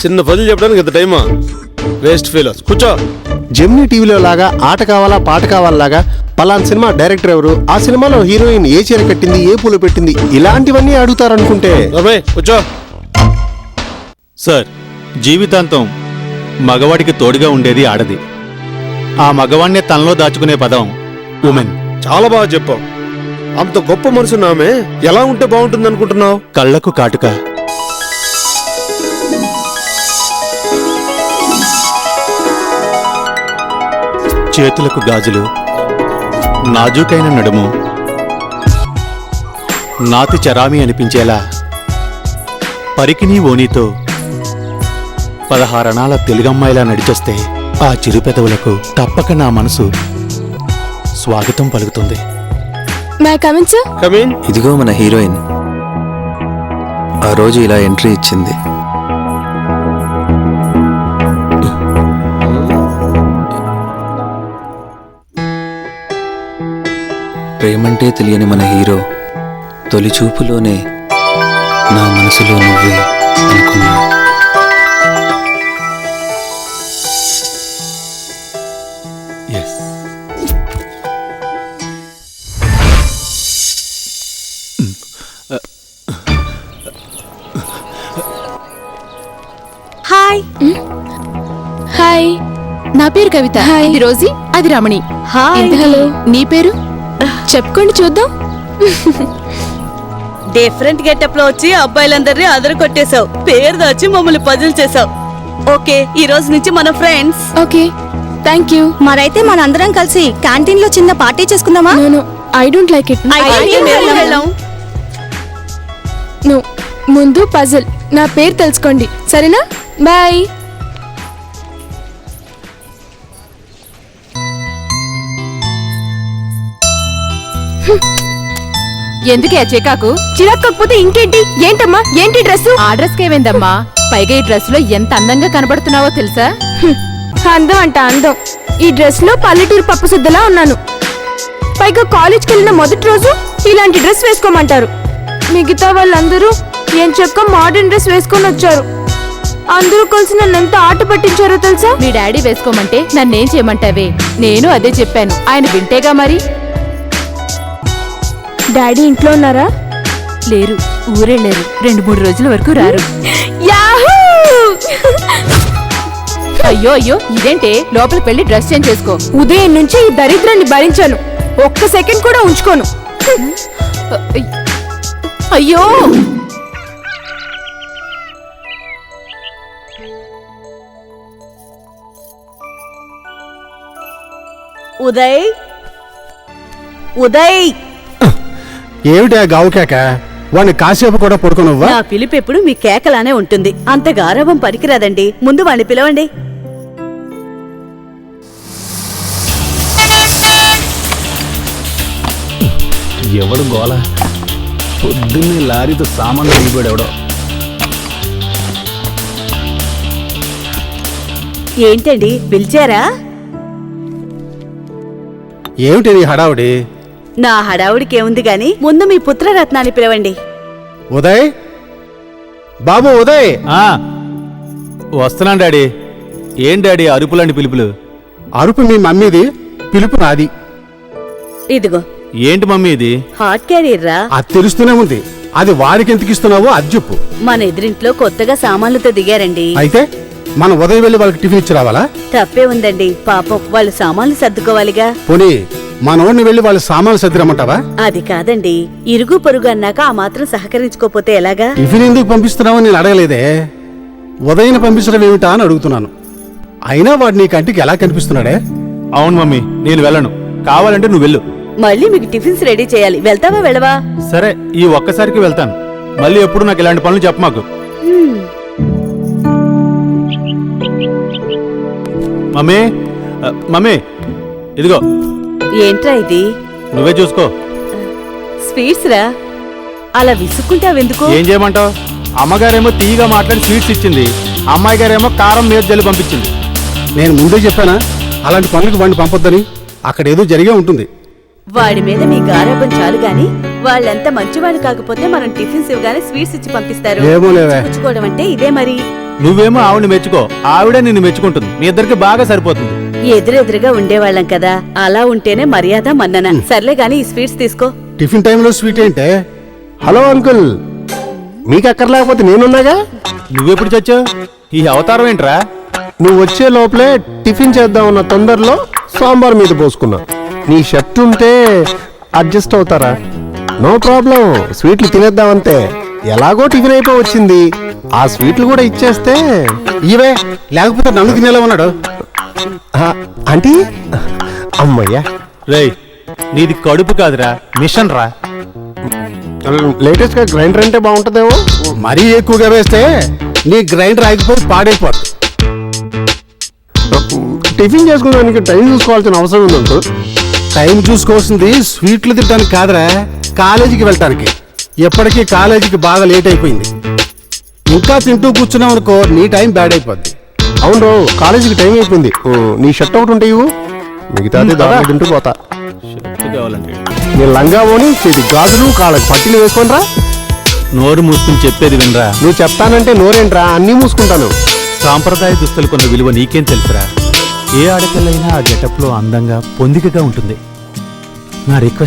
చిన్న పనులు చెప్పడానికి ఇంత టైమా? Waste failures. కూర్చో. జెమినీ టీవీలో లాగా ఆట కావాలా పాట కావాలాగా పలానా సినిమా డైరెక్టర్ ఎవరు, ఆ సినిమాలో హీరోయిన్ ఏ చీర కట్టింది, ఏ పూలు పెట్టింది, ఇలాంటివన్నీ అడుగుతారనుకుంటే. కూర్చో. సార్, జీవితాంతం మగవాడికి తోడుగా ఉండేది ఆడది. ఆ మగవాణ్ణే తనలో దాచుకునే పదం ఉమెన్. చాలా బాగా చెప్పావు. అంత గొప్ప మనసున్నామే ఎలా ఉంటే బాగుంటుంది అనుకుంటున్నావు? కళ్ళకు కాటుక, చేతులకు గాజులు, నాజూకైన నడుము, నాతి చరామి అనిపించేలా పరికినీ ఓనీతో 16 అణాల తెలుగమ్మాయిలా నడిచొస్తే ఆ చిరుపెదవులకు తప్పక నా మనసు స్వాగతం పలుకుతుంది. ఇదిగో మన హీరోయిన్ ఆ రోజు ఇలా ఎంట్రీ ఇచ్చింది. ప్రేమంటే తెలియని మన హీరో తొలి చూపులోనే నా మనసులో నువ్వే అనుకున్నా. హాయ్, నా పేరు కవిత. ఇది రోజీ, అది రమణి. హలో, నీ పేరు చెప్పుకోండి చూద్దాం. డిఫరెంట్ గెటప్ లో వచ్చి అబ్బాయిలందరినీ అదర కొట్టేశావు. పేరు దాచి మమ్మల్ని పజిల్ చేసావు. ఓకే, ఈ రోజు నుంచి మన ఫ్రెండ్స్. Okay, thank you. మరైతే మనందరం కలిసి క్యాంటీన్ లో చిన్న పార్టీ చేసుకుందామా? No, I don't like it. No, ముందు పజిల్. నా పేరు తెలుసుకోండి, సరేనా? బాయ్. ఎందుకే చికాకు? చిరాకపోతే ఇంకేంటి? ఏంటమ్మా, ఏంటి డ్రెస్? ఆ డ్రెస్ కేమైందమ్మా? పైగా ఈ డ్రెస్ లో ఎంత అందంగా కనబడుతున్నావో తెలుసా? అందం అంట అందం. ఈ డ్రెస్ లో పల్లెటూరు పప్పు సుద్దలా ఉన్నాను. పైగా కాలేజ్కి వెళ్ళిన మొదటి రోజు ఇలాంటి డ్రెస్ వేసుకోమంటారు. మిగతా వాళ్ళందరూ ఏం చెక్క మోడర్న్ డ్రెస్ వేసుకొని వచ్చారు. అందరూ కలిసి నన్ను ఎంత ఆట పట్టించారో తెలుసా? మీ డాడీ వేసుకోమంటే నన్నేం చేయమంటావే? నేను అదే చెప్పాను, ఆయన వింటేగా మరి. డాడీ ఇంట్లో ఉన్నారా? లేరు, ఊరెళ్ళారు. 2-3 రోజుల వరకు రారు. యాహూ! అయ్యో అయ్యో, ఇదేంటే? లోపలికి వెళ్ళి డ్రెస్ చేంజ్ చేసుకో. ఉదయం నుంచి ఈ దరిద్రాన్ని భరించాను, ఒక్క సెకండ్ కూడా ఉంచుకోను. అయ్యో, ఉదయ్ ఉదయ్, ఏమిటా గావు కేక? వాడిని కాసేపు కూడా పడుకోనువ్వా? నా పిలుపు ఎప్పుడు మీ కేకలానే ఉంటుంది. అంత గారవం పనికిరాదండి. ముందు వాడిని పిలవండి. ఎవడు గోల? పొద్దున్నే లారీతో సామాన్లు దిగిపోయాడు ఎవడో. ఏంటండి పిలిచారా? ఏమిటి నీ హడావుడి? నా హడావుడికేముంది గాని ముందు మీ పుత్రరత్నాన్ని పిలవండి. ఉదయ్, బాబు ఉదయ్. వస్తున్నాను డాడీ. ఏం డాడీ అరుపులాంటి పిలుపులు? అరుపు మీ మమ్మీది, పిలుపు నాది. ఇదిగో. ఏంటి మమ్మీ ఇది? హాట్ క్యారియర్ రా. అది తెలుస్తూనే ఉంది. అది వారికి ఎందుకు ఇస్తున్నావో అది చెప్పు. మన ఎదురింట్లో కొత్తగా సామాన్లతో దిగారండి. అయితే మనం ఉదయం వెళ్ళి వాళ్ళకి టిఫిన్ ఇచ్చి రావాలా? తప్పే ఉందండి, పాపం వాళ్ళు సామాన్లు సర్దుకోవాలిగా. పోనీ మనోడిని వెళ్ళి వాళ్ళ సామాన్లు సర్దిరమ్మంటావా? అది కాదండి, ఇరుగు పొరుగు అన్నాక ఆ మాత్రం సహకరించుకోపోతే ఎలాగా? టిఫిన్ ఎందుకు పంపిస్తున్నావని నేను అడగలేదే. ఉదయం పంపించడం ఏమిటా అని అడుగుతున్నాను. అయినా వాడు నీ కంటికి ఎలా కనిపిస్తున్నాడే? అవును మమ్మీ, నేను వెళ్ళను. కావాలంటే నువ్వు వెళ్ళు. మళ్ళీ మీకు టిఫిన్స్ రెడీ చేయాలి. వెళ్తావా వెళ్ళవా? సరే, ఈ ఒక్కసారికి వెళ్తాను. మళ్ళీ ఎప్పుడు నాకు ఇలాంటి పనులు చెప్ప మాకు. మమ్మీ, మమ్మీ ఇదిగో. ఏంట్రా ఇది? నువ్వే చూసుకో. స్వీట్స్ రా. అలా విసుక్కుంటావెందుకు? ఏం చేయమంటావు? అమ్మగారేమో తీయగా మాట్లాడి స్వీట్స్ ఇచ్చింది, అమ్మాయి గారేమో కారం మీద జల్లి పంపించింది. నేను ముందే చెప్పానా అలాంటి పనులకు వాడిని పంపొద్దని? అక్కడేదో జరిగే ఉంటుంది. వాడి మీద మీ గారాబం చాలు గాని వాళ్ళంత మంచివాళ్ళు కాకపోతే మనం టిఫిన్స్ ఇవ్వగానే స్వీట్స్ ఇచ్చి పంపిస్తారు. ఏమోలేవే. పుచ్చుకోవడం అంటే ఇదే మరి. నువ్వేమో ఆవిడని మెచ్చుకో, ఆవిడే నిన్ను మెచ్చుకుంటుంది. మీ ఇద్దరికి బాగా సరిపోతుంది. ఎదురెదురుగా ఉండేవాళ్ళం కదా, అలా ఉంటేనే మర్యాద మన్నన. సర్లే గాని ఈ స్వీట్స్ తీసుకో. టిఫిన్ టైంలో స్వీట్ ఏంటే? హలో అంకుల్, మీకు అక్కర్లేకపోతే నేనున్నాగా. నువ్వెప్పుడు చచ్చావు? ఈ అవతారం ఏంట్రా? నువ్వు వచ్చే లోపలే టిఫిన్ చేద్దామన్న తొందరలో సాంబార్ మీద పోసుకున్నా. నీ షర్ట్ ఉంటే అడ్జస్ట్ అవుతారా? నో ప్రాబ్లం, స్వీట్లు తినేద్దామంతే. ఎలాగో టిఫిన్ అయిపో వచ్చింది, ఆ స్వీట్లు కూడా ఇచ్చేస్తే. ఇవే లేకపోతే నన్ను తినేలా ఉన్నాడు. ఆంటీ, అమ్మయ్యా. రేయ్, నీది కడుపు కాదురా, మిషన్ రా. లేటెస్ట్ గా గ్రైండర్ అంటే బాగుంటుందేమో. మరీ ఎక్కువగా వేస్తే నీ గ్రైండర్ ఆగిపోయి పాడైపోతుంది. టిఫిన్ చేసుకోవడానికి టైం చూసుకోవాల్సిన అవసరం ఉంది అంకుల్. టైం చూసుకోవాల్సింది స్వీట్లు తినడానికి కాదురా, కాలేజీకి వెళ్ళటానికి. ఎప్పటికీ కాలేజీకి బాగా లేట్ అయిపోయింది. ఇంకా తింటూ కూర్చున్నావు అనుకో, నీ టైం బ్యాడ్ అయిపోద్ది. అవును, కాలేజీకి టైం అయిపోయింది. నీ షర్ట్ ఒకటి ఉంటే ఇవ్వు, మిగతాది దాని తింటూ పోతా. షర్టు కావాలంటే నీ లంగా పోని చేతి గాజులు కాళ్ళకి పట్టీలు వేసుకోనరా. నోరు మూసుకుని చెప్పేది వినరా. నువ్వు చెప్తానంటే నోరేంట్రా, అన్నీ మూసుకుంటాను. సాంప్రదాయ దుస్తులు కొన్న విలువ నీకేం తెలుసురా? ఏ ఆడపిల్లైనా ఆ గెటప్లో అందంగా పొందికగా ఉంటుంది. నా రిక్వెస్ట్